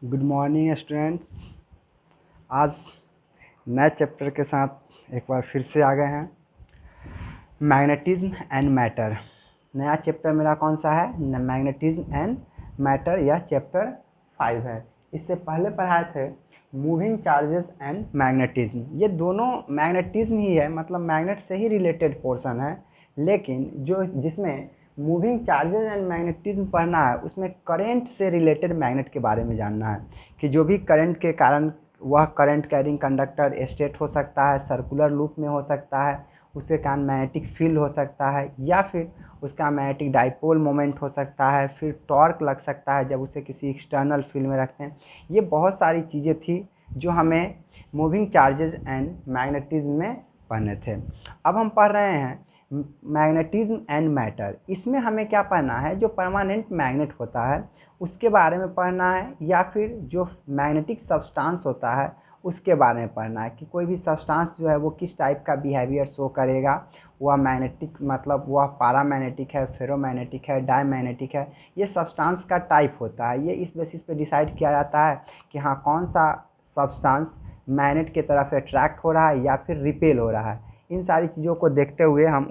Good morning students. आज नए chapter के साथ एक बार फिर से आ गए हैं, मैग्नेटिज्म एंड मैटर। नया चैप्टर मेरा कौन सा है? Magnetism and matter. यह चैप्टर 5 है। इससे पहले पढ़ाए थे मूविंग चार्जेस एंड मैग्नेटिज्म। ये दोनों मैग्नेटिज्म ही है, मतलब मैग्नेट से ही रिलेटेड पोर्शन है, लेकिन जो जिसमें मूविंग चार्जेस एंड मैग्नेटिज्म पढ़ना है उसमें करंट से रिलेटेड मैग्नेट के बारे में जानना है कि जो भी करंट के कारण वह करंट कैरिंग कंडक्टर स्टेट हो सकता है, सर्कुलर लूप में हो सकता है, उसके कारण मैग्नेटिक फील्ड हो सकता है, या फिर उसका मैग्नेटिक डाइपोल मोमेंट हो सकता है, फिर टॉर्क लग सकता है जब उसे किसी एक्सटर्नल फील्ड में रखते हैं। ये बहुत सारी चीज़ें थी जो हमें मूविंग चार्जेस एंड मैग्नेटिज्म में पढ़ने थे। अब हम पढ़ रहे हैं मैग्नेटिज्म एंड मैटर। इसमें हमें क्या पढ़ना है? जो परमानेंट मैग्नेट होता है उसके बारे में पढ़ना है, या फिर जो मैग्नेटिक सब्सटेंस होता है उसके बारे में पढ़ना है कि कोई भी सब्सटेंस जो है वो किस टाइप का बिहेवियर शो करेगा। वह मैग्नेटिक मतलब वह पैरामैग्नेटिक है, फेरोमैग्नेटिक है, डायमैग्नेटिक है। ये सब्सटेंस का टाइप होता है। ये इस बेसिस पे डिसाइड किया जाता है कि हाँ, कौन सा सब्सटेंस मैग्नेट की तरफ अट्रैक्ट हो रहा है या फिर रिपेल हो रहा है। इन सारी चीज़ों को देखते हुए हम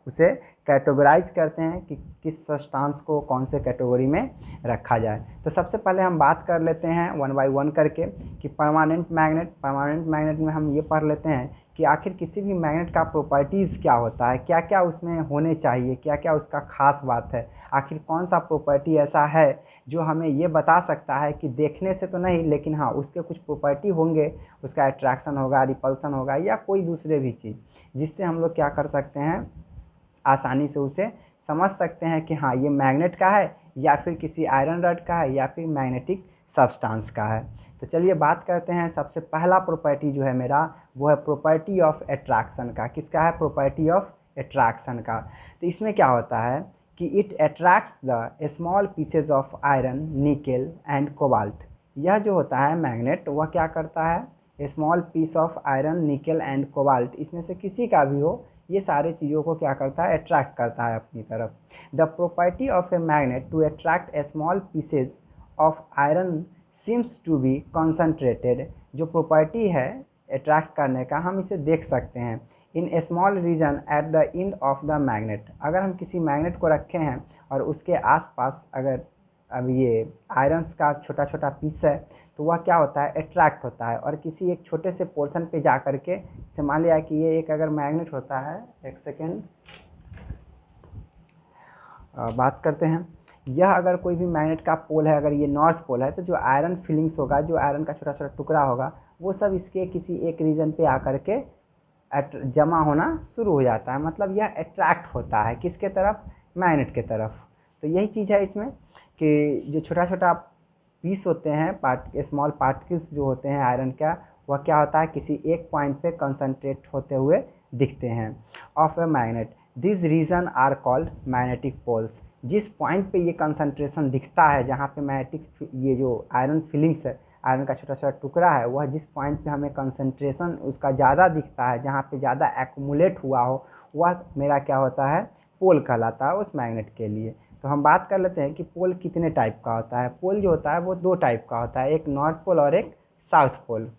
उसे कैटेगराइज करते हैं कि किस सब्सटेंस को कौन से कैटेगरी में रखा जाए। तो सबसे पहले हम बात कर लेते हैं वन बाय वन करके कि परमानेंट मैग्नेट में हम ये पढ़ लेते हैं कि आखिर किसी भी मैग्नेट का प्रॉपर्टीज़ क्या होता है, क्या क्या उसमें होने चाहिए, क्या क्या उसका खास बात है। आखिर कौन सा प्रॉपर्टी ऐसा है जो हमें ये बता सकता है कि देखने से तो नहीं, लेकिन हाँ उसके कुछ प्रॉपर्टी होंगे, उसका अट्रैक्शन होगा, रिपल्सन होगा, या कोई दूसरे भी चीज़ जिससे हम लोग क्या कर सकते हैं, आसानी से उसे समझ सकते हैं कि हाँ ये मैग्नेट का है, या फिर किसी आयरन रॉड का है, या फिर मैग्नेटिक सब्सटेंस का है। तो चलिए बात करते हैं। सबसे पहला प्रॉपर्टी जो है मेरा वो है प्रॉपर्टी ऑफ अट्रैक्शन का। किसका है? प्रॉपर्टी ऑफ अट्रैक्शन का। तो इसमें क्या होता है कि it attracts the small pieces of iron, nickel and cobalt. यह जो होता है मैग्नेट वह क्या करता है? Small piece of iron, nickel and cobalt, इसमें से किसी का भी हो, ये सारे चीज़ों को क्या करता है? अट्रैक्ट करता है अपनी तरफ। The property of a magnet to attract a small pieces of iron seems to be concentrated. जो प्रॉपर्टी है अट्रैक्ट करने का, हम इसे देख सकते हैं in a small region at the end of the magnet. अगर हम किसी मैग्नेट को रखे हैं और उसके आसपास अगर अब ये आयरन्स का छोटा छोटा पीस है तो वह क्या होता है? अट्रैक्ट होता है, और किसी एक छोटे से पोर्शन पे जा कर के, से मान लिया कि ये एक अगर मैग्नेट होता है, एक सेकेंड बात करते हैं। यह अगर कोई भी मैग्नेट का पोल है, अगर ये नॉर्थ पोल है, तो जो आयरन फिलिंग्स होगा, जो आयरन का छोटा छोटा टुकड़ा होगा, वो सब इसके किसी एक रीजन पे आकर के जमा होना शुरू हो जाता है। मतलब यह अट्रैक्ट होता है किसके तरफ? मैग्नेट के तरफ। तो यही चीज़ है इसमें कि जो छोटा छोटा पीस होते हैं, स्मॉल पार्टिकल्स जो होते हैं आयरन का, वह क्या होता है? किसी एक पॉइंट पे कंसंट्रेट होते हुए दिखते हैं of a magnet. This region are called magnetic poles. जिस पॉइंट पे ये कंसंट्रेशन दिखता है, जहाँ पे मैग्नेटिक ये जो आयरन फिलिंग्स है, आयरन का छोटा छोटा टुकड़ा है, वह जिस पॉइंट पे हमें कंसंट्रेशन उसका ज़्यादा दिखता है, जहाँ पे ज़्यादा एक्यूमुलेट हुआ हो, वह मेरा क्या होता है? पोल कहलाता है उस मैग्नेट के लिए। तो हम बात कर लेते हैं कि पोल कितने टाइप का होता है। पोल जो होता है वो दो टाइप का होता है, एक नॉर्थ पोल और एक साउथ पोल।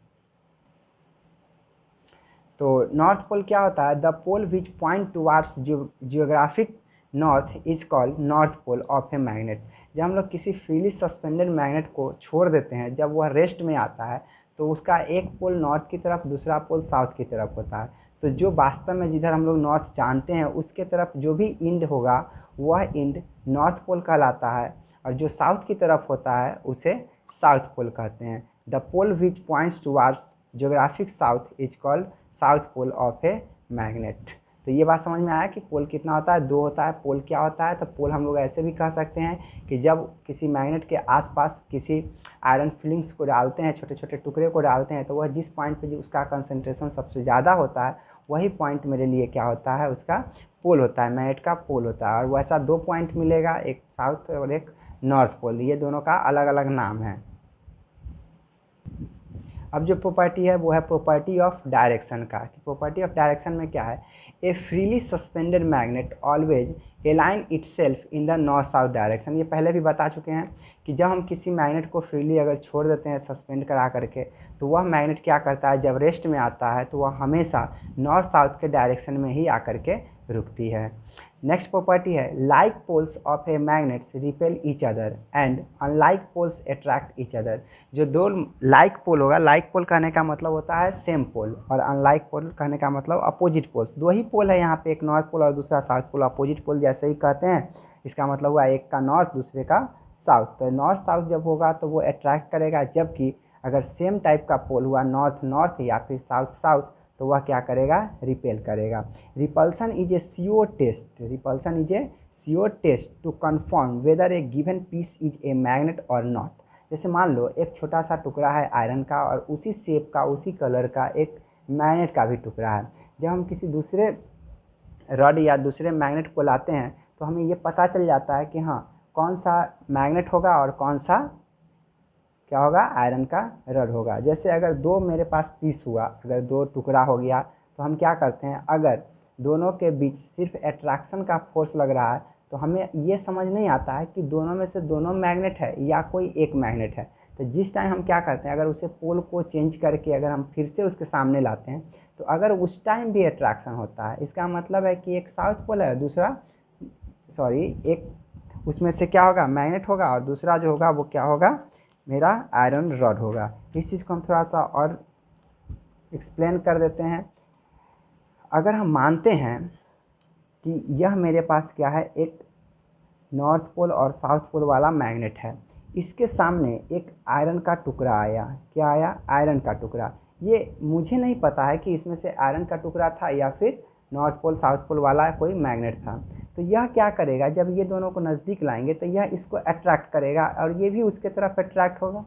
तो नॉर्थ पोल क्या होता है? The pole which point towards geographic north is called north pole of a magnet. जब हम लोग किसी फ्रीली सस्पेंडेड मैग्नेट को छोड़ देते हैं, जब वह रेस्ट में आता है, तो उसका एक पोल नॉर्थ की तरफ, दूसरा पोल साउथ की तरफ होता है। तो जो वास्तव में जिधर हम लोग नॉर्थ जानते हैं उसके तरफ जो भी इंड होगा वह इंड नॉर्थ पोल कहलाता है, और जो साउथ की तरफ होता है उसे साउथ पोल कहते हैं। The pole which points towards geographic south is called south pole of a magnet. तो ये बात समझ में आया कि पोल कितना होता है? दो होता है। पोल क्या होता है? तो पोल हम लोग ऐसे भी कह सकते हैं कि जब किसी मैग्नेट के आसपास किसी आयरन फिलिंग्स को डालते हैं, छोटे छोटे टुकड़े को डालते हैं, तो वह जिस पॉइंट पे उसका कंसंट्रेशन सबसे ज़्यादा होता है, वही पॉइंट मेरे लिए क्या होता है? उसका पोल होता है, मैग्नेट का पोल होता है। और वैसा दो पॉइंट मिलेगा, एक साउथ और एक नॉर्थ पोल। ये दोनों का अलग अलग नाम है। अब जो प्रॉपर्टी है वो है प्रॉपर्टी ऑफ डायरेक्शन का, कि प्रॉपर्टी ऑफ डायरेक्शन में क्या है, ए freely suspended magnet always align itself in the north south direction. ये पहले भी बता चुके हैं कि जब हम किसी मैग्नेट को फ्रीली अगर छोड़ देते हैं सस्पेंड करा करके, तो वह मैग्नेट क्या करता है, जब रेस्ट में आता है तो वह हमेशा नॉर्थ साउथ के डायरेक्शन में ही आकर के रुकती है। नेक्स्ट प्रॉपर्टी है like poles of a magnets repel each other and unlike poles attract each other. जो दो लाइक पोल होगा, लाइक पोल कहने का मतलब होता है सेम पोल, और अनलाइक पोल कहने का मतलब अपोजिट पोल्स। दो ही पोल है यहाँ पे, एक नॉर्थ पोल और दूसरा साउथ पोल। अपोजिट पोल जैसे ही कहते हैं, इसका मतलब हुआ एक का नॉर्थ दूसरे का साउथ। तो नॉर्थ साउथ जब होगा तो वो अट्रैक्ट करेगा, जबकि अगर सेम टाइप का पोल हुआ नॉर्थ नॉर्थ या फिर साउथ साउथ तो वह क्या करेगा, रिपेल करेगा। Repulsion is a sure test, repulsion is a sure test to confirm whether a given piece is a magnet और नॉट। जैसे मान लो एक छोटा सा टुकड़ा है आयरन का और उसी शेप का उसी कलर का एक मैग्नेट का भी टुकड़ा है। जब हम किसी दूसरे रड या दूसरे मैग्नेट को लाते हैं तो हमें ये पता चल जाता है कि हाँ कौन सा मैग्नेट होगा और कौन सा क्या होगा, आयरन का रड होगा। जैसे अगर दो मेरे पास पीस हुआ, अगर दो टुकड़ा हो गया तो हम क्या करते हैं, अगर दोनों के बीच सिर्फ अट्रैक्शन का फोर्स लग रहा है तो हमें ये समझ नहीं आता है कि दोनों में से दोनों मैग्नेट है या कोई एक मैग्नेट है। तो जिस टाइम हम क्या करते हैं, अगर उसे पोल को चेंज करके अगर हम फिर से उसके सामने लाते हैं तो अगर उस टाइम भी अट्रैक्शन होता है, इसका मतलब है कि एक साउथ पोल है, दूसरा एक उसमें से क्या होगा, मैग्नेट होगा, और दूसरा जो होगा वो क्या होगा, मेरा आयरन रॉड होगा। इस चीज़ को हम थोड़ा सा और एक्सप्लेन कर देते हैं। अगर हम मानते हैं कि यह मेरे पास क्या है, एक नॉर्थ पोल और साउथ पोल वाला मैग्नेट है, इसके सामने एक आयरन का टुकड़ा आया। क्या आया, आयरन का टुकड़ा। ये मुझे नहीं पता है कि इसमें से आयरन का टुकड़ा था या फिर नॉर्थ पोल साउथ पोल वाला कोई मैग्नेट था। तो यह क्या करेगा, जब ये दोनों को नज़दीक लाएंगे तो यह इसको अट्रैक्ट करेगा और ये भी उसके तरफ अट्रैक्ट होगा।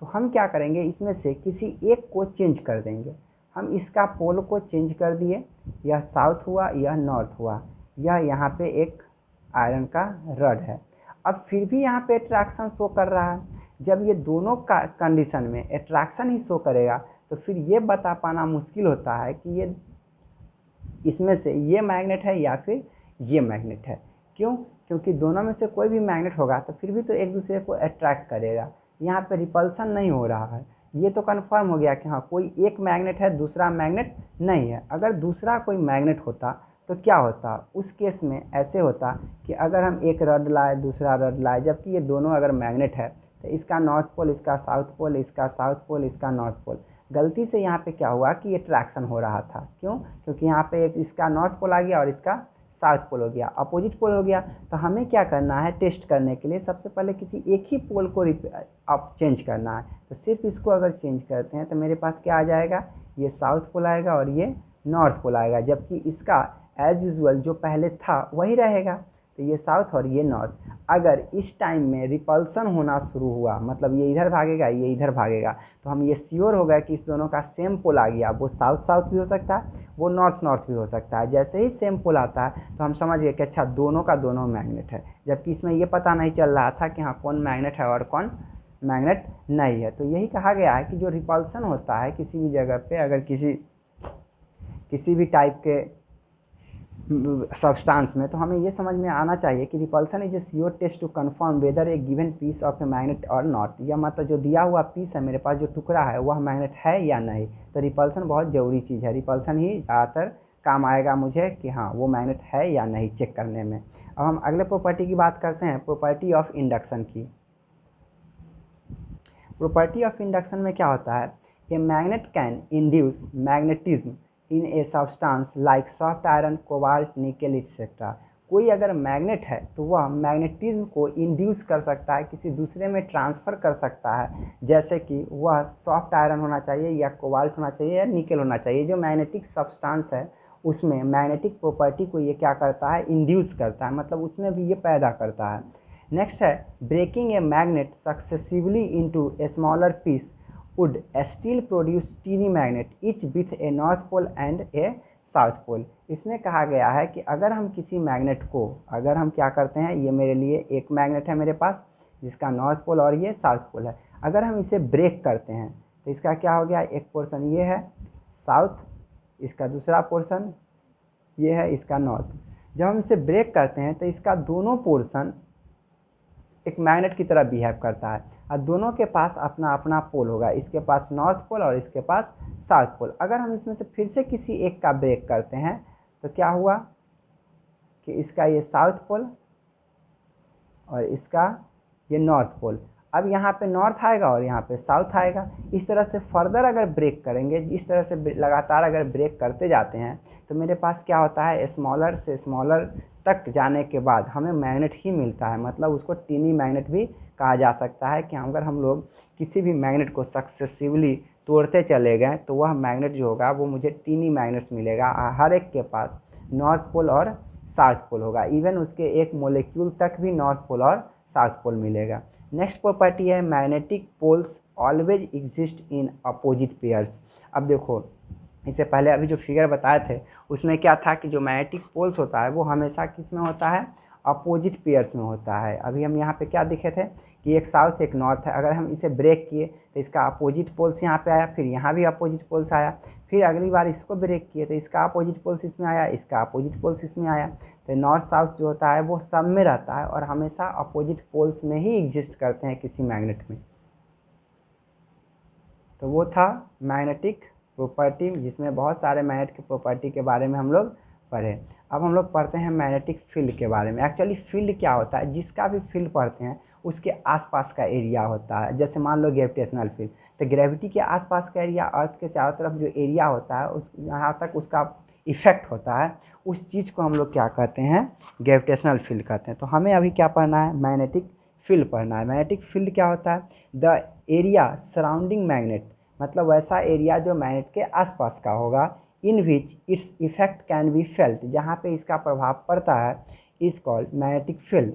तो हम क्या करेंगे, इसमें से किसी एक को चेंज कर देंगे। हम इसका पोल को चेंज कर दिए, यह साउथ हुआ, यह नॉर्थ हुआ, यह यहाँ पे एक आयरन का रड है। अब फिर भी यहाँ पे अट्रैक्शन शो कर रहा है। जब ये दोनों का कंडीशन में अट्रैक्शन ही शो करेगा तो फिर ये बता पाना मुश्किल होता है कि ये इसमें से ये मैग्नेट है या फिर ये मैग्नेट है। क्यों, क्योंकि दोनों में से कोई भी मैग्नेट होगा तो फिर भी तो एक दूसरे को अट्रैक्ट करेगा। यहाँ पे रिपल्सन नहीं हो रहा है, ये तो कंफर्म हो गया कि हाँ कोई एक मैग्नेट है, दूसरा मैग्नेट नहीं है। अगर दूसरा कोई मैग्नेट होता तो क्या होता, उस केस में ऐसे होता कि अगर हम एक रड लाए दूसरा रड लाए, जबकि ये दोनों अगर मैग्नेट है तो इसका नॉर्थ पोल इसका साउथ पोल, इसका साउथ पोल इसका नॉर्थ पोल, गलती से यहाँ पे क्या हुआ कि ये ट्रैक्शन हो रहा था। क्यों, क्योंकि यहाँ पे एक इसका नॉर्थ पोल आ गया और इसका साउथ पोल हो गया, अपोजिट पोल हो गया। तो हमें क्या करना है, टेस्ट करने के लिए सबसे पहले किसी एक ही पोल को अब चेंज करना है। तो सिर्फ इसको अगर चेंज करते हैं तो मेरे पास क्या आ जाएगा, ये साउथ पोल आएगा और ये नॉर्थ पोल आएगा, जबकि इसका एज़ यूजुअल जो पहले था वही रहेगा। तो ये साउथ और ये नॉर्थ। अगर इस टाइम में रिपल्सन होना शुरू हुआ, मतलब ये इधर भागेगा ये इधर भागेगा, तो हम ये श्योर हो गए कि इस दोनों का सेम पोल आ गया। वो साउथ साउथ भी हो सकता है, वो नॉर्थ नॉर्थ भी हो सकता है। जैसे ही सेम पोल आता है तो हम समझ गए कि अच्छा दोनों का दोनों मैग्नेट है, जबकि इसमें ये पता नहीं चल रहा था कि हाँ कौन मैग्नेट है और कौन मैग्नेट नहीं है। तो यही कहा गया है कि जो रिपल्सन होता है किसी भी जगह पे, अगर किसी भी टाइप के सब्सटेंस में, तो हमें ये समझ में आना चाहिए कि repulsion is a sure test to confirm whether a given piece of a magnet और नॉट। या मतलब जो दिया हुआ पीस है मेरे पास, जो टुकड़ा है, वह मैग्नेट है या नहीं। तो रिपल्सन बहुत ज़रूरी चीज़ है, रिपल्सन ही ज़्यादातर काम आएगा मुझे कि हाँ वो मैग्नेट है या नहीं चेक करने में। अब हम अगले प्रॉपर्टी की बात करते हैं, प्रॉपर्टी ऑफ इंडक्शन की। प्रॉपर्टी ऑफ इंडक्शन में क्या होता है, a magnet can induce magnetism in a substance like soft iron, cobalt, nickel etcetera. कोई अगर मैग्नेट है तो वह मैग्नेटिज्म को इंड्यूस कर सकता है, किसी दूसरे में ट्रांसफ़र कर सकता है। जैसे कि वह सॉफ्ट आयरन होना चाहिए या कोबाल्ट होना चाहिए या निकेल होना चाहिए। जो मैग्नेटिक सब्सटेंस है उसमें मैग्नेटिक प्रॉपर्टी को ये क्या करता है, इंड्यूस करता है, मतलब उसमें भी ये पैदा करता है। नेक्स्ट है breaking a magnet successively into a smaller piece would still produce teeny magnet each with a north pole and a south pole. इसमें कहा गया है कि अगर हम किसी मैग्नेट को, अगर हम क्या करते हैं, ये मेरे लिए एक मैग्नेट है मेरे पास जिसका नॉर्थ पोल और ये साउथ पोल है, अगर हम इसे ब्रेक करते हैं, तो इसका क्या हो गया, एक पोर्शन ये है साउथ, इसका दूसरा पोर्शन ये है इसका नॉर्थ। जब हम इसे ब्रेक करते हैं तो इसका दोनों पोर्शन एक मैग्नेट की तरह बिहेव करता है और दोनों के पास अपना अपना पोल होगा, इसके पास नॉर्थ पोल और इसके पास साउथ पोल। अगर हम इसमें से फिर से किसी एक का ब्रेक करते हैं तो क्या हुआ कि इसका ये साउथ पोल और इसका ये नॉर्थ पोल, अब यहाँ पे नॉर्थ आएगा और यहाँ पे साउथ आएगा। इस तरह से फर्दर अगर ब्रेक करेंगे, इस तरह से लगातार अगर ब्रेक करते जाते हैं तो मेरे पास क्या होता है, स्मॉलर से स्मॉलर तक जाने के बाद हमें मैग्नेट ही मिलता है। मतलब उसको टीनी मैग्नेट भी कहा जा सकता है कि अगर हम लोग किसी भी मैग्नेट को सक्सेसिवली तोड़ते चले गए तो वह मैग्नेट जो होगा वो मुझे टीनी मैग्नेट्स मिलेगा। हर एक के पास नॉर्थ पोल और साउथ पोल होगा, इवन उसके एक मोलिक्यूल तक भी नॉर्थ पोल और साउथ पोल मिलेगा। नेक्स्ट प्रॉपर्टी है magnetic poles always exist in opposite pairs. अब देखो, इससे पहले अभी जो फिगर बताए थे उसमें क्या था कि जो मैग्नेटिक पोल्स होता है वो हमेशा किस में होता है, अपोजिट पेयर्स में होता है। अभी हम यहाँ पे क्या दिखे थे कि एक साउथ एक नॉर्थ है, अगर हम इसे ब्रेक किए तो इसका अपोजिट पोल्स यहाँ पे आया, फिर यहाँ भी अपोजिट पोल्स आया, फिर अगली बार इसको ब्रेक किए तो इसका अपोजिट पोल्स इसमें आया, इसका अपोजिट पोल्स इसमें आया। तो नॉर्थ साउथ जो होता है वो सब में रहता है और हमेशा अपोजिट पोल्स में ही एग्जिस्ट करते हैं किसी मैग्नेट में। तो वो था मैग्नेटिक प्रॉपर्टी, जिसमें बहुत सारे मैग्नेट की प्रॉपर्टी के बारे में हम लोग पढ़े। अब हम लोग पढ़ते हैं मैग्नेटिक फील्ड के बारे में। एक्चुअली फील्ड क्या होता है, जिसका भी फील्ड पढ़ते हैं उसके आसपास का एरिया होता है। जैसे मान लो ग्रेविटेशनल फील्ड, तो ग्रेविटी के आसपास का एरिया, अर्थ के चारों तरफ जो एरिया होता है उस यहाँ तक उसका इफेक्ट होता है, उस चीज़ को हम लोग क्या कहते हैं, ग्रेविटेशनल फील्ड कहते हैं। तो हमें अभी क्या पढ़ना है, मैग्नेटिक फील्ड पढ़ना है। मैग्नेटिक फील्ड क्या होता है, द एरिया सराउंडिंग मैग्नेट, मतलब वैसा एरिया जो मैग्नेट के आसपास का होगा, in which its effect can be felt, जहाँ पे इसका प्रभाव पड़ता है, इज कॉल्ड मैग्नेटिक फील्ड।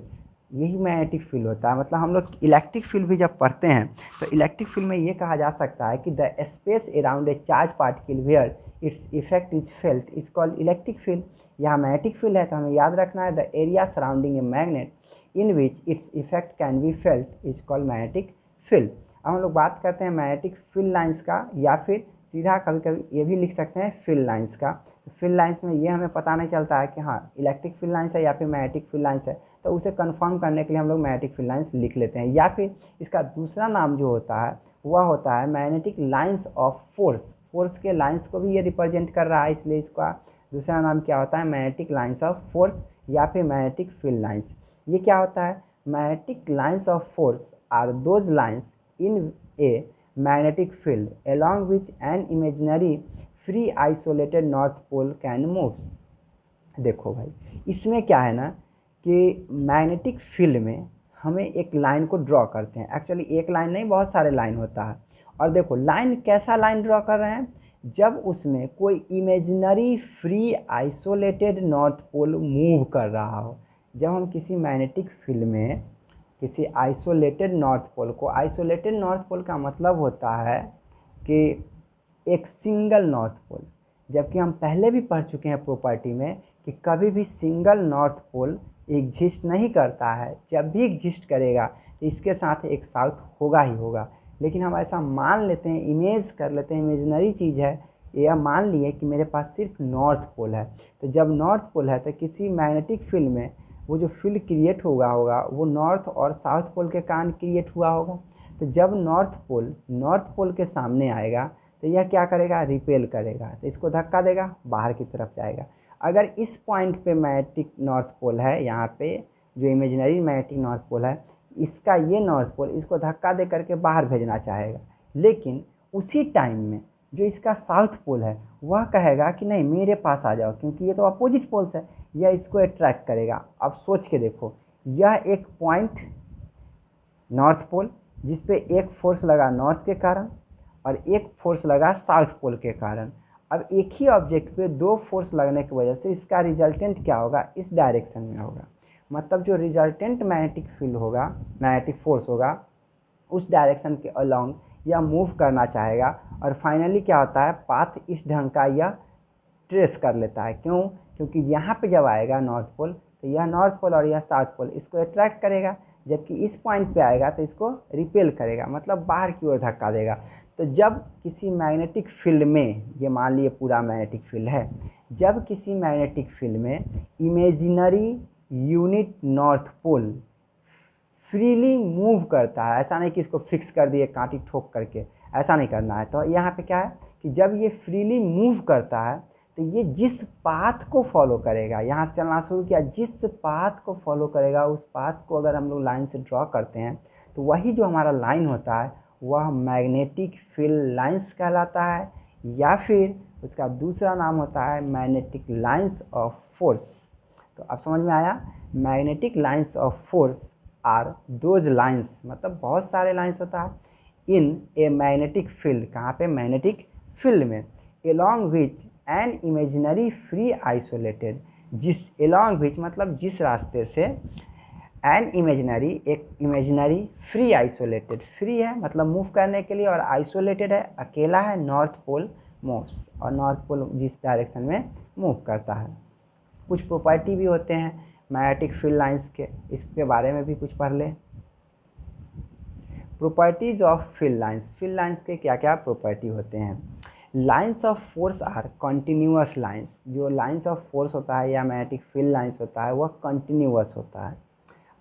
यही मैग्नेटिक फील्ड होता है। मतलब हम लोग इलेक्ट्रिक फील्ड भी जब पढ़ते हैं तो इलेक्ट्रिक फील्ड में ये कहा जा सकता है कि the space around a charge particle where its effect is felt is called electric field. यहाँ मैग्नेटिक फील्ड है तो हमें याद रखना है, the area surrounding a magnet in which its effect can be felt is called magnetic field. अब हम लोग बात करते हैं मैग्नेटिक फील्ड लाइंस का, या फिर सीधा कभी कभी ये भी लिख सकते हैं फील्ड लाइंस का। तो फील्ड लाइंस में ये हमें पता नहीं चलता है कि हाँ इलेक्ट्रिक फील्ड लाइंस है या फिर मैग्नेटिक फील्ड लाइंस है, तो उसे कंफर्म करने के लिए हम लोग मैग्नेटिक फील्ड लाइंस लिख लेते हैं। या फिर इसका दूसरा नाम जो होता है वह होता है magnetic lines of force. Force के लाइंस को भी ये रिप्रेजेंट कर रहा है, इसलिए इसका दूसरा नाम क्या होता है, मैग्नेटिक लाइंस ऑफ फोर्स या फिर मैग्नेटिक फील्ड लाइंस। ये क्या होता है, magnetic lines of force are those lines in a magnetic field along which an imaginary free isolated north pole can move। देखो भाई, इसमें क्या है ना कि मैग्नेटिक फील्ड में हमें एक लाइन को ड्रॉ करते हैं। एक्चुअली एक लाइन नहीं, बहुत सारे लाइन होता है। और देखो लाइन, कैसा लाइन ड्रॉ कर रहे हैं, जब उसमें कोई imaginary free isolated north pole move कर रहा हो। जब हम किसी मैग्नेटिक फील्ड में किसी आइसोलेटेड नॉर्थ पोल को, आइसोलेटेड नॉर्थ पोल का मतलब होता है कि एक सिंगल नॉर्थ पोल, जबकि हम पहले भी पढ़ चुके हैं प्रॉपर्टी में कि कभी भी सिंगल नॉर्थ पोल एग्जिस्ट नहीं करता है। जब भी एग्जिस्ट करेगा तो इसके साथ एक साउथ होगा ही होगा। लेकिन हम ऐसा मान लेते हैं, इमेज कर लेते हैं, इमेजिनरी चीज़ है, यह मान लिए कि मेरे पास सिर्फ नॉर्थ पोल है। तो जब नॉर्थ पोल है तो किसी मैग्नेटिक फील्ड में वो जो फील्ड क्रिएट होगा वो नॉर्थ और साउथ पोल के कारण क्रिएट हुआ होगा। तो जब नॉर्थ पोल के सामने आएगा तो यह क्या करेगा, रिपेल करेगा, तो इसको धक्का देगा, बाहर की तरफ जाएगा। अगर इस पॉइंट पे मैग्नेटिक नॉर्थ पोल है, यहाँ पे जो इमेजिनरी मैग्नेटिक नॉर्थ पोल है, इसका ये नॉर्थ पोल इसको धक्का दे करके बाहर भेजना चाहेगा। लेकिन उसी टाइम में जो इसका साउथ पोल है वह कहेगा कि नहीं मेरे पास आ जाओ, क्योंकि ये तो अपोजिट पोल्स है, यह इसको अट्रैक्ट करेगा। अब सोच के देखो, यह एक पॉइंट नॉर्थ पोल जिस पे एक फोर्स लगा नॉर्थ के कारण और एक फोर्स लगा साउथ पोल के कारण। अब एक ही ऑब्जेक्ट पे दो फोर्स लगने की वजह से इसका रिजल्टेंट क्या होगा, इस डायरेक्शन में होगा। मतलब जो रिजल्टेंट मैग्नेटिक फील्ड होगा, मैग्नेटिक फोर्स होगा, उस डायरेक्शन के अलोंग यह मूव करना चाहेगा और फाइनली क्या होता है, पाथ इस ढंग का यह ट्रेस कर लेता है। क्यों, क्योंकि यहाँ पे जब आएगा नॉर्थ पोल तो यह नॉर्थ पोल और यह साउथ पोल इसको अट्रैक्ट करेगा, जबकि इस पॉइंट पे आएगा तो इसको रिपेल करेगा, मतलब बाहर की ओर धक्का देगा। तो जब किसी मैग्नेटिक फील्ड में, ये मान लिए पूरा मैग्नेटिक फील्ड है, जब किसी मैग्नेटिक फील्ड में imaginary unit north pole freely move करता है, ऐसा नहीं कि इसको फिक्स कर दिए कांटी ठोक करके, ऐसा नहीं करना है। तो यहाँ पे क्या है कि जब ये फ्रीली मूव करता है तो ये जिस पाथ को फॉलो करेगा, यहाँ से चलना शुरू किया, जिस पाथ को फॉलो करेगा उस पाथ को अगर हम लोग लाइन से ड्रॉ करते हैं तो वही जो हमारा लाइन होता है वह मैग्नेटिक फील्ड लाइंस कहलाता है, या फिर उसका दूसरा नाम होता है मैग्नेटिक लाइंस ऑफ फोर्स। तो अब समझ में आया, magnetic lines of force are those lines, मतलब बहुत सारे लाइंस होता है इन ए मैग्नेटिक फील्ड, कहाँ पे, मैग्नेटिक फील्ड में, along which an imaginary free isolated, जिस एलॉन्ग विच मतलब जिस रास्ते से, एन इमेजिनरी एक इमेजिनरी फ्री आइसोलेटेड, फ्री है मतलब मूव करने के लिए, और आइसोलेटेड है अकेला है, नॉर्थ पोल मूव्स, और नॉर्थ पोल जिस डायरेक्शन में मूव करता है। कुछ प्रॉपर्टी भी होते हैं मैग्नेटिक फील्ड लाइंस के, इसके बारे में भी कुछ पढ़ ले। Properties of field lines, field lines के क्या क्या प्रॉपर्टी होते हैं। Lines of force are continuous lines, जो लाइंस ऑफ फोर्स होता है या मैग्नेटिक फील्ड लाइंस होता है वह कंटिन्यूअस होता है।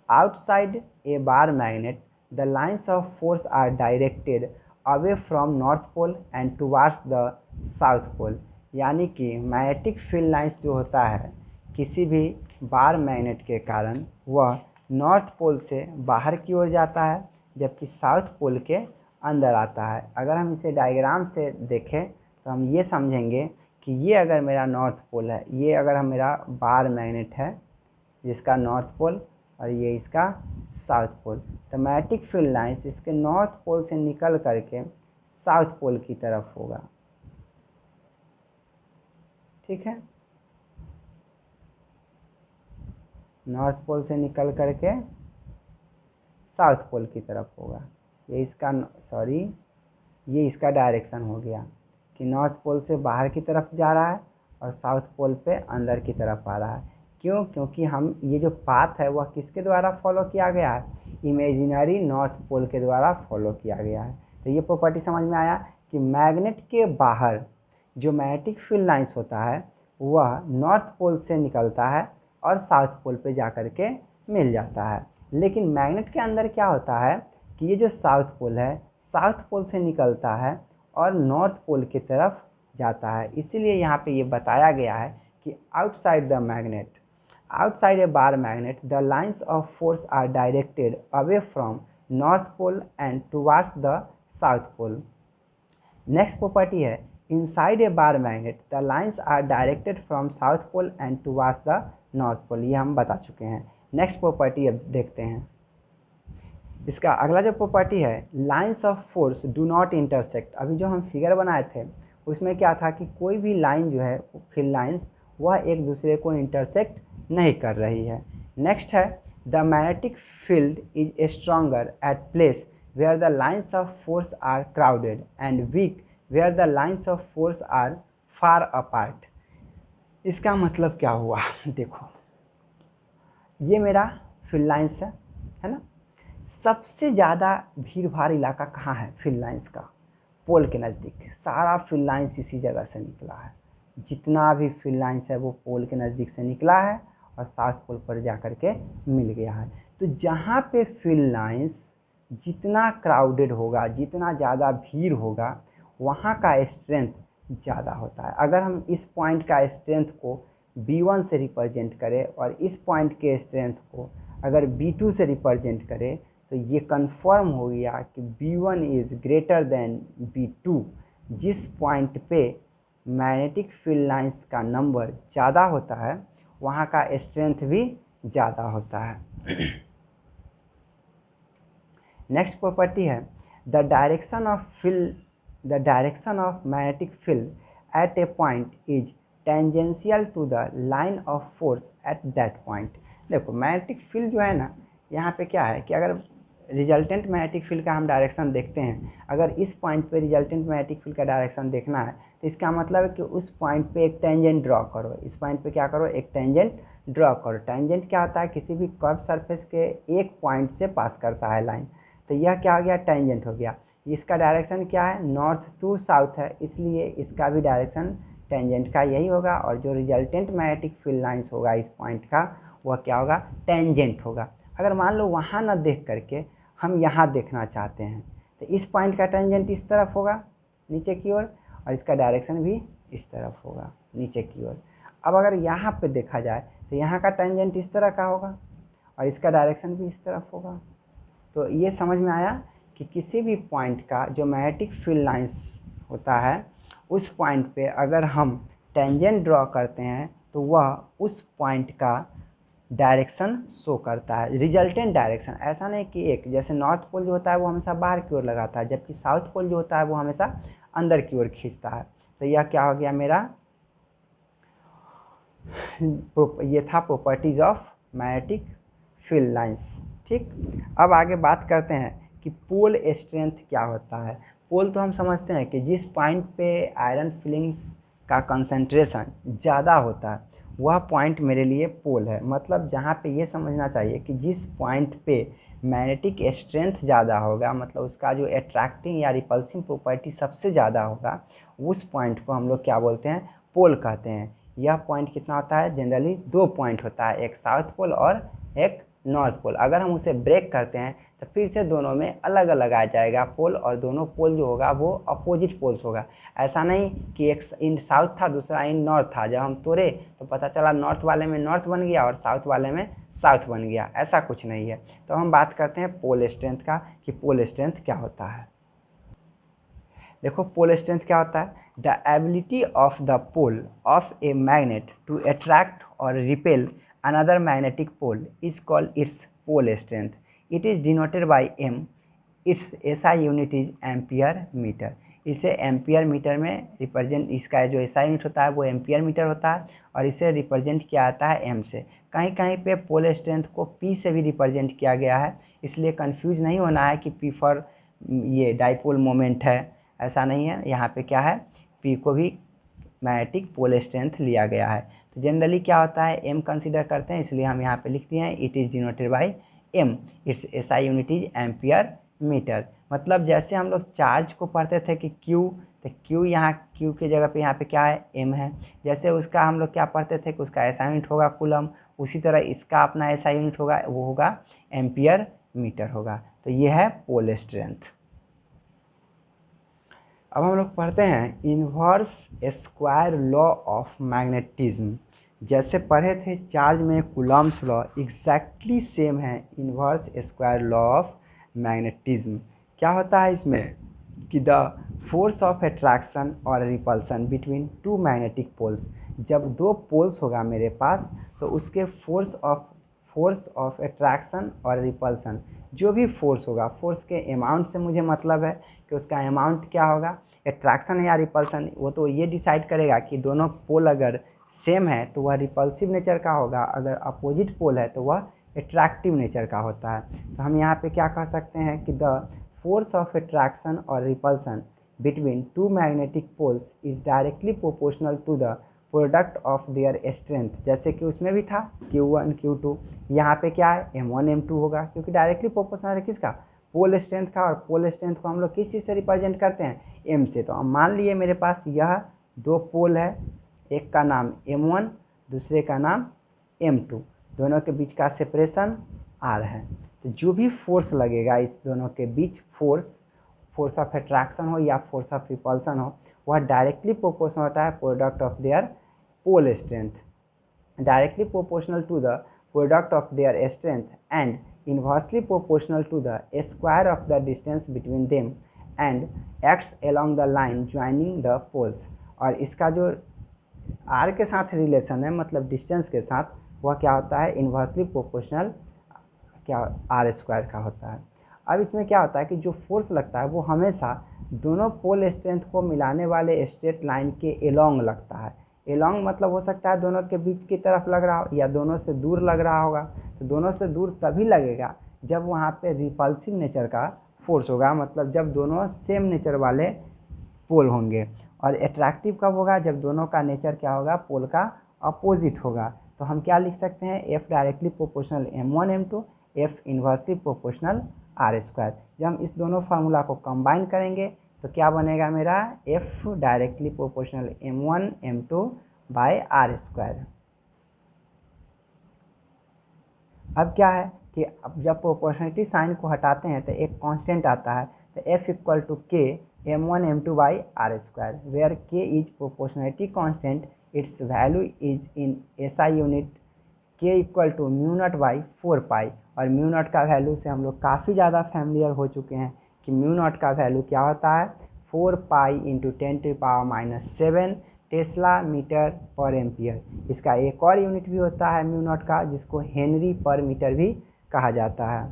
Outside a bar magnet the lines of force are directed away from north pole and towards the south pole, यानी कि मैग्नेटिक फील्ड लाइंस जो होता है किसी भी बार मैग्नेट के कारण वह नॉर्थ पोल से बाहर की ओर जाता है, जबकि साउथ पोल के अंदर आता है। अगर हम इसे डायग्राम से देखें तो हम ये समझेंगे कि ये अगर मेरा नॉर्थ पोल है, ये अगर हम मेरा बार मैग्नेट है जिसका नॉर्थ पोल, और ये इसका साउथ पोल, तो मैग्नेटिक फील्ड लाइंस इसके नॉर्थ पोल से निकल करके साउथ पोल की तरफ होगा, ठीक है, नॉर्थ पोल से निकल करके साउथ पोल की तरफ होगा। ये इसका ये इसका डायरेक्शन हो गया कि नॉर्थ पोल से बाहर की तरफ जा रहा है और साउथ पोल पे अंदर की तरफ आ रहा है। क्यों? क्योंकि हम ये जो पाथ है वह किसके द्वारा फॉलो किया गया है, इमेजिनरी नॉर्थ पोल के द्वारा फॉलो किया गया है। तो ये प्रॉपर्टी समझ में आया कि मैग्नेट के बाहर जो मैग्नेटिक फील्ड लाइंस होता है वह नॉर्थ पोल से निकलता है और साउथ पोल पे जा कर के मिल जाता है। लेकिन मैग्नेट के अंदर क्या होता है कि ये जो साउथ पोल है साउथ पोल से निकलता है और नॉर्थ पोल की तरफ जाता है। इसीलिए यहाँ पे ये बताया गया है कि outside the magnet, outside a bar magnet the lines of force are directed away from north pole and towards the south pole. Next property है inside a bar magnet the lines are directed from south pole and towards the north pole, ये हम बता चुके हैं। Next property अब देखते हैं। इसका अगला जो प्रॉपर्टी है lines of force do not intersect. अभी जो हम फिगर बनाए थे उसमें क्या था कि कोई भी लाइन जो है फील्ड लाइंस वह एक दूसरे को इंटरसेक्ट नहीं कर रही है। नेक्स्ट है the magnetic field is stronger at place where the lines of force are crowded and weak where the lines of force are far apart. इसका मतलब क्या हुआ, देखो ये मेरा फील्ड लाइंस है ना, सबसे ज़्यादा भीड़ भाड़ इलाका कहाँ है फील्ड लाइंस का, पोल के नज़दीक। सारा फील्ड लाइंस इसी जगह से निकला है, जितना भी फील्ड लाइंस है वो पोल के नज़दीक से निकला है और साउथ पोल पर जा कर के मिल गया है। तो जहाँ पे फील्ड लाइंस जितना क्राउडेड होगा, जितना ज़्यादा भीड़ होगा, वहाँ का स्ट्रेंथ ज़्यादा होता है। अगर हम इस पॉइंट का स्ट्रेंथ को B1 से रिप्रेजेंट करें और इस पॉइंट के स्ट्रेंथ को अगर B2 से रिप्रेजेंट करें तो ये कंफर्म हो गया कि B1 is greater than B2। जिस पॉइंट पे मैग्नेटिक फील्ड लाइंस का नंबर ज़्यादा होता है वहाँ का स्ट्रेंथ भी ज़्यादा होता है। नेक्स्ट प्रॉपर्टी है the direction of magnetic field at a point is tangential to the line of force at that point. देखो मैग्नेटिक फील्ड जो है ना, यहाँ पे क्या है कि अगर रिजल्टेंट मैग्नेटिक फील्ड का हम डायरेक्शन देखते हैं, अगर इस पॉइंट पे रिजल्टेंट मैग्नेटिक फील्ड का डायरेक्शन देखना है तो इसका मतलब है कि उस पॉइंट पे एक टेंजेंट ड्रॉ करो। इस पॉइंट पे क्या करो, एक टेंजेंट ड्रॉ करो। टेंजेंट क्या होता है, किसी भी कर्व सरफेस के एक पॉइंट से पास करता है लाइन, तो यह क्या हो गया, टेंजेंट हो गया। इसका डायरेक्शन क्या है, नॉर्थ टू साउथ है, इसलिए इसका भी डायरेक्शन टेंजेंट का यही होगा। और जो रिजल्टेंट मैग्नेटिक फील्ड लाइंस होगा इस पॉइंट का, वह क्या होगा, टेंजेंट होगा। अगर मान लो वहाँ ना देख करके हम यहाँ देखना चाहते हैं, तो इस पॉइंट का टेंजेंट इस तरफ होगा नीचे की ओर, और इसका डायरेक्शन भी इस तरफ होगा नीचे की ओर। अब अगर यहाँ पे देखा जाए तो यहाँ का टेंजेंट इस तरह का होगा और इसका डायरेक्शन भी इस तरफ होगा। तो ये समझ में आया कि किसी भी पॉइंट का जो मैग्नेटिक फील्ड लाइंस होता है, उस पॉइंट पे अगर हम टेंजेंट ड्रॉ करते हैं तो वह उस पॉइंट का डायरेक्शन शो करता है, रिजल्टेंट डायरेक्शन। ऐसा नहीं कि एक जैसे नॉर्थ पोल जो होता है वो हमेशा बाहर की ओर लगाता है, जबकि साउथ पोल जो होता है वो हमेशा अंदर की ओर खींचता है। तो यह क्या हो गया मेरा, ये था properties of magnetic field lines. ठीक, अब आगे बात करते हैं कि पोल स्ट्रेंथ क्या होता है। पोल तो हम समझते हैं कि जिस पॉइंट पे आयरन फिलिंग्स का कंसंट्रेशन ज़्यादा होता है वह पॉइंट मेरे लिए पोल है। मतलब जहाँ पे ये समझना चाहिए कि जिस पॉइंट पे मैग्नेटिक स्ट्रेंथ ज़्यादा होगा, मतलब उसका जो अट्रैक्टिंग या रिपल्सिंग प्रॉपर्टी सबसे ज़्यादा होगा, उस पॉइंट को हम लोग क्या बोलते हैं, पोल कहते हैं। यह पॉइंट कितना होता है, जनरली 2 पॉइंट होता है, एक साउथ पोल और एक नॉर्थ पोल। अगर हम उसे ब्रेक करते हैं तो फिर से दोनों में अलग अलग आ जाएगा पोल, और दोनों पोल जो होगा वो अपोजिट पोल्स होगा। ऐसा नहीं कि एक इन साउथ था दूसरा इन नॉर्थ था, जब हम तोड़े तो पता चला नॉर्थ वाले में नॉर्थ बन गया और साउथ वाले में साउथ बन गया, ऐसा कुछ नहीं है। तो हम बात करते हैं पोल स्ट्रेंथ का कि पोल स्ट्रेंथ क्या होता है। देखो पोल स्ट्रेंथ क्या होता है, the ability of the pole of a magnet to attract और repel another magnetic pole is called its pole strength. It is denoted by m. Its SI unit is ampere meter. इसे ampere metre में represent, इसका जो SI unit होता है वो ampere metre होता है, और इसे रिप्रेजेंट किया जाता है m से। कहीं कहीं पे पोल स्ट्रेंथ को p से भी रिप्रेजेंट किया गया है, इसलिए कंफ्यूज नहीं होना है कि p फॉर ये डाइपोल मोमेंट है, ऐसा नहीं है। यहाँ पे क्या है, p को भी मैग्नेटिक पोल स्ट्रेंथ लिया गया है। तो जनरली क्या होता है, m कंसीडर करते हैं, इसलिए हम यहाँ पे लिखते हैं it is denoted by m, its SI unit is ampere metre. मतलब जैसे हम लोग चार्ज को पढ़ते थे कि q, तो q यहाँ q की जगह पे यहाँ पे क्या है, m है। जैसे उसका हम लोग क्या पढ़ते थे कि उसका SI यूनिट होगा कूलम, उसी तरह इसका अपना SI यूनिट होगा, वो होगा एम्पियर मीटर होगा। तो ये है पोल स्ट्रेंथ। अब हम लोग पढ़ते हैं inverse square law of magnetism. जैसे पढ़े थे चार्ज में कूलम्ब्स लॉ, एग्जैक्टली सेम है inverse square law of magnetism. क्या होता है इसमें कि द फोर्स ऑफ अट्रैक्शन और रिपल्सन बिटवीन 2 मैग्नेटिक पोल्स, जब 2 पोल्स होगा मेरे पास तो उसके फोर्स ऑफ अट्रैक्शन और रिपल्सन, जो भी फोर्स होगा, फोर्स के अमाउंट से मुझे मतलब है कि उसका अमाउंट क्या होगा, अट्रैक्शन या रिपल्सन, वो तो ये डिसाइड करेगा कि दोनों पोल अगर सेम है तो वह रिपल्सिव नेचर का होगा, अगर अपोजिट पोल है तो वह अट्रैक्टिव नेचर का होता है। तो हम यहाँ पे क्या कह सकते हैं कि द फोर्स ऑफ अट्रैक्शन और repulsion between 2 magnetic poles is directly proportional to the product of their strength. जैसे कि उसमें भी था Q1 Q2, यहाँ पे क्या है M1 M2 होगा, क्योंकि डायरेक्टली प्रोपोर्शनल है किसका, पोल स्ट्रेंथ का। और पोल स्ट्रेंथ को हम लोग किस चीज़ से रिप्रेजेंट करते हैं, M से। तो हम मान लिए मेरे पास यह 2 पोल है, एक का नाम M1 दूसरे का नाम M2, दोनों के बीच का सेपरेशन R है। तो जो भी फोर्स लगेगा इस दोनों के बीच, फोर्स ऑफ अट्रैक्शन हो या फोर्स ऑफ रिपल्सन हो, वह डायरेक्टली प्रोपोर्शनल होता है product of their pole strength, directly proportional to the product of their strength and inversely proportional to the square of the distance between them and acts along the line joining the poles. और इसका जो R के साथ relation है, मतलब distance के साथ, वह क्या होता है, इन्वर्सली प्रोपोर्शनल क्या R स्क्वायर का होता है। अब इसमें क्या होता है कि जो फोर्स लगता है वो हमेशा दोनों पोल स्ट्रेंथ को मिलाने वाले स्ट्रेट लाइन के एलोंग लगता है। एलोंग मतलब हो सकता है दोनों के बीच की तरफ लग रहा हो या दोनों से दूर लग रहा होगा। तो दोनों से दूर तभी लगेगा जब वहाँ पे रिपल्सिव नेचर का फोर्स होगा, मतलब जब दोनों सेम नेचर वाले पोल होंगे। और अट्रैक्टिव कब होगा, जब दोनों का नेचर क्या होगा, पोल का अपोजिट होगा। तो हम क्या लिख सकते हैं, F directly proportional M1 M2, F inversely proportional R square. जब हम इस दोनों फार्मूला को कंबाइन करेंगे तो क्या बनेगा मेरा, F directly proportional m1 m2 by R square. अब क्या है कि अब जब प्रोपोर्शनलिटी साइन को हटाते हैं तो एक कांस्टेंट आता है, तो f equal to k m1 m2 by R square, where k is proportionality constant, its value is in SI unit, k equal to mu not by 4 pi. और म्यू नॉट का वैल्यू से हम लोग काफ़ी ज़्यादा फैमिलियर हो चुके हैं कि म्यू नॉट का वैल्यू क्या होता है, 4 पाई इंटू 10⁻⁻7 टेस्ला मीटर पर एम्पियर। इसका एक और यूनिट भी होता है म्यू नॉट का, जिसको हेनरी पर मीटर भी कहा जाता है।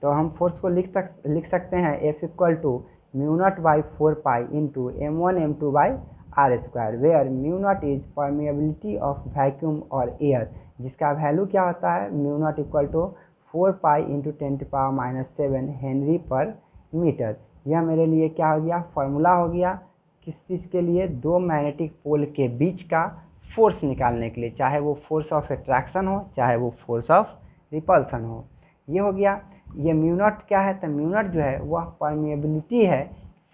तो हम फोर्स को लिख सकते हैं F equal to mu not by 4 pi into m1 m2 by R square, where mu not is permeability of vacuum और एयर, जिसका वैल्यू क्या होता है, mu not equal to 4 pi into 10⁻⁻7 henry per metre. यह मेरे लिए क्या हो गया, फार्मूला हो गया किस चीज़ के लिए, दो मैग्नेटिक पोल के बीच का फोर्स निकालने के लिए, चाहे वो फोर्स ऑफ अट्रैक्शन हो चाहे वो फोर्स ऑफ रिपल्सन हो। ये हो गया। ये म्यू नॉट क्या है, तो म्यू नॉट जो है वह परमिएबिलिटी है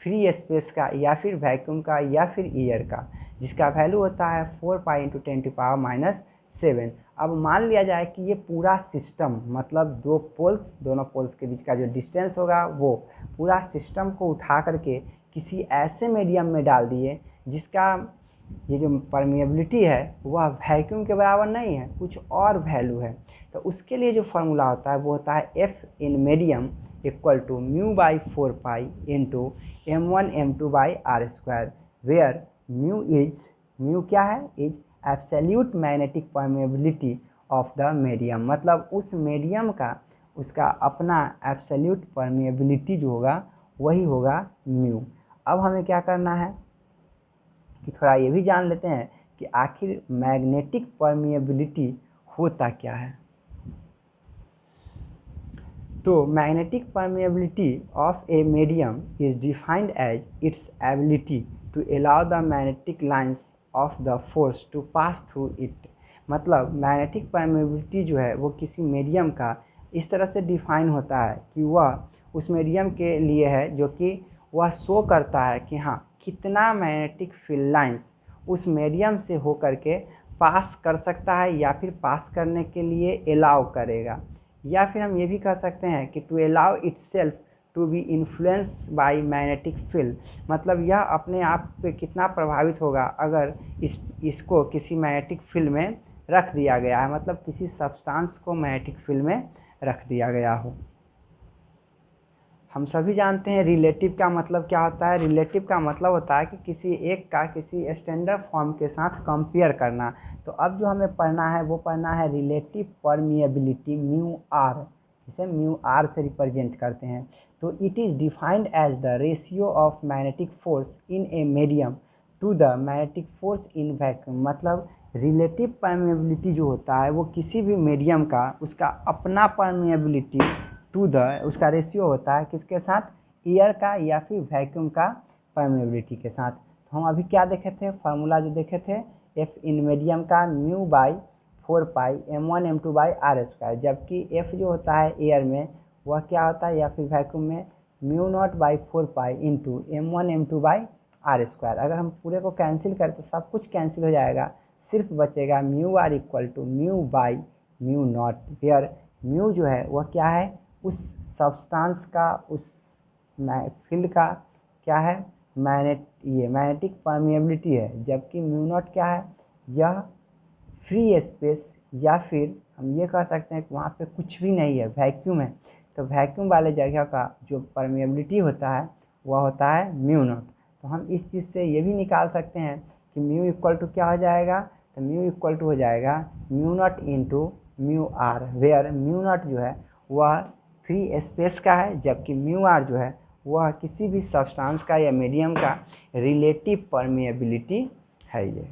फ्री स्पेस का या फिर वैक्यूम का या फिर एयर का, जिसका वैल्यू होता है 4 पाई इंटू 10⁻⁻7। अब मान लिया जाए कि ये पूरा सिस्टम, मतलब दोनों पोल्स के बीच का जो डिस्टेंस होगा वो पूरा सिस्टम को उठा करके किसी ऐसे मीडियम में डाल दिए जिसका ये जो परमिएबिलिटी है वह वैक्यूम के बराबर नहीं है, कुछ और वैल्यू है। तो उसके लिए जो फार्मूला होता है वो होता है F in medium equal to mu by 4 pi into m1 m2 by R square, where mu क्या है, is absolute magnetic permeability of the medium, मतलब उस मीडियम का उसका अपना एब्सोल्यूट परमिएबिलिटी जो होगा वही होगा म्यू। अब हमें क्या करना है कि थोड़ा ये भी जान लेते हैं कि आखिर मैग्नेटिक परमिएबिलिटी होता क्या है। तो magnetic permeability of a medium is defined as its ability to allow the magnetic lines of the force to pass through it, मतलब मैग्नेटिक परमिएबिलिटी जो है वो किसी मीडियम का इस तरह से डिफाइन होता है कि वह उस मीडियम के लिए है जो कि वह शो करता है कि हाँ कितना मैग्नेटिक फील्ड लाइंस उस मीडियम से होकर के पास कर सकता है या फिर पास करने के लिए अलाउ करेगा, या फिर हम ये भी कह सकते हैं कि to allow itself to be influence by magnetic field, मतलब यह अपने आप पे कितना प्रभावित होगा अगर इसको किसी मैग्नेटिक फील्ड में रख दिया गया है, मतलब किसी सब्सटेंस को मैग्नेटिक फील्ड में रख दिया गया हो। हम सभी जानते हैं रिलेटिव का मतलब क्या होता है, रिलेटिव का मतलब होता है कि किसी एक का किसी स्टैंडर्ड फॉर्म के साथ कंपेयर करना। तो अब जो हमें पढ़ना है वो पढ़ना है रिलेटिव परमिएबिलिटी म्यू आर, जिसे म्यू आर से रिप्रेजेंट करते हैं। तो it is defined as the ratio of magnetic force in a medium to the magnetic force in vacuum, मतलब रिलेटिव परमिएबिलिटी जो होता है वो किसी भी मीडियम का उसका अपना परमिएबिलिटी टू द उसका रेशियो होता है किसके साथ, एयर का या फिर वैक्यूम का परमिएबिलिटी के साथ। तो हम अभी क्या देखे थे, फार्मूला जो देखे थे एफ इन मीडियम का mu by 4 pi m1 m2 by R square, जबकि एफ जो होता है एयर में वह क्या होता है या फिर वैक्यूम में mu not by 4 pi into m1 m2 by R square. अगर हम पूरे को कैंसिल करें तो सब कुछ कैंसिल हो जाएगा, सिर्फ बचेगा mu R equal to mu by mu not, where mu जो है वह क्या है, उस सब्सटेंस का उस फील्ड का क्या है, मैग्नेटिक परमिएबिलिटी है, जबकि म्यू नॉट क्या है, यह फ्री स्पेस या फिर हम ये कह सकते हैं कि वहाँ पे कुछ भी नहीं है, वैक्यूम है। तो वैक्यूम वाले जगह का जो परमिएबिलिटी होता है वह होता है म्यू नॉट। तो हम इस चीज़ से ये भी निकाल सकते हैं कि म्यू इक्वल टू क्या हो जाएगा, तो म्यू इक्वल टू हो जाएगा mu not into mu R, where mu not जो है वह फ्री स्पेस का है, जबकि म्यू आर जो है वह किसी भी सब्सटेंस का या मीडियम का रिलेटिव परमिएबिलिटी है। ये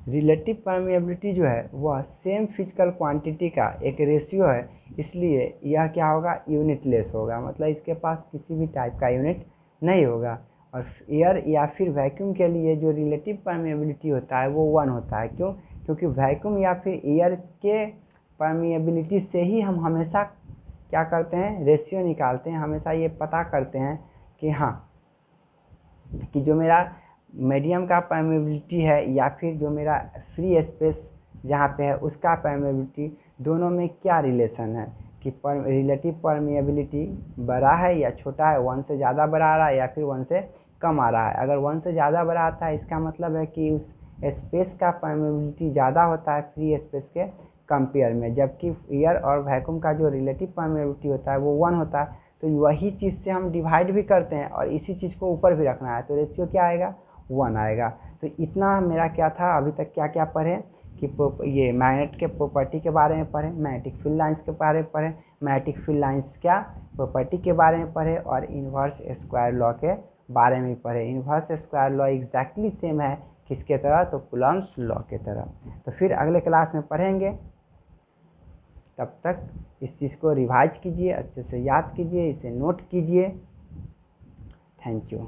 रिलेटिव परमिएबिलिटी जो है वह सेम फिजिकल क्वांटिटी का एक रेशियो है, इसलिए यह क्या होगा, यूनिटलेस होगा, मतलब इसके पास किसी भी टाइप का यूनिट नहीं होगा। और एयर या फिर वैक्यूम के लिए जो रिलेटिव परमिएबिलिटी होता है वो 1 होता है, क्यों, क्योंकि वैक्यूम या फिर एयर के परमिएबिलिटी से ही हम हमेशा क्या करते हैं, रेशियो निकालते हैं, हमेशा ये पता करते हैं कि हाँ कि जो मेरा मीडियम का परमेबिलिटी है या फिर जो मेरा फ्री स्पेस जहाँ पे है उसका परमेबिलिटी, दोनों में क्या रिलेशन है कि रिलेटिव परमेबिलिटी बड़ा है या छोटा है, 1 से ज़्यादा बड़ा आ रहा है या फिर 1 से कम आ रहा है। अगर 1 से ज़्यादा बड़ा आता है इसका मतलब है कि उस स्पेस का परमेबिलिटी ज़्यादा होता है फ्री स्पेस के कंपेयर में, जबकि एयर और वैक्यूम का जो रिलेटिव परमेबिलिटी होता है वो 1 होता है। तो वही चीज़ से हम डिवाइड भी करते हैं और इसी चीज़ को ऊपर भी रखना है, तो रेशियो क्या आएगा, 1 आएगा। तो इतना मेरा क्या था, अभी तक क्या क्या पढ़े कि ये मैग्नेट के प्रॉपर्टी के बारे में पढ़े, मैग्नेटिक फील्ड लाइंस के बारे में पढ़े, मैग्नेटिक फील्ड लाइंस क्या प्रॉपर्टी के बारे में पढ़े, और इन्वर्स स्क्वायर लॉ के बारे में पढ़े। Inverse square law exactly same है किसके तरह, तो कूलम्ब्स लॉ के तरह। तो फिर अगले क्लास में पढ़ेंगे, तब तक इस चीज़ को रिवाइज कीजिए, अच्छे से याद कीजिए, इसे नोट कीजिए। Thank you.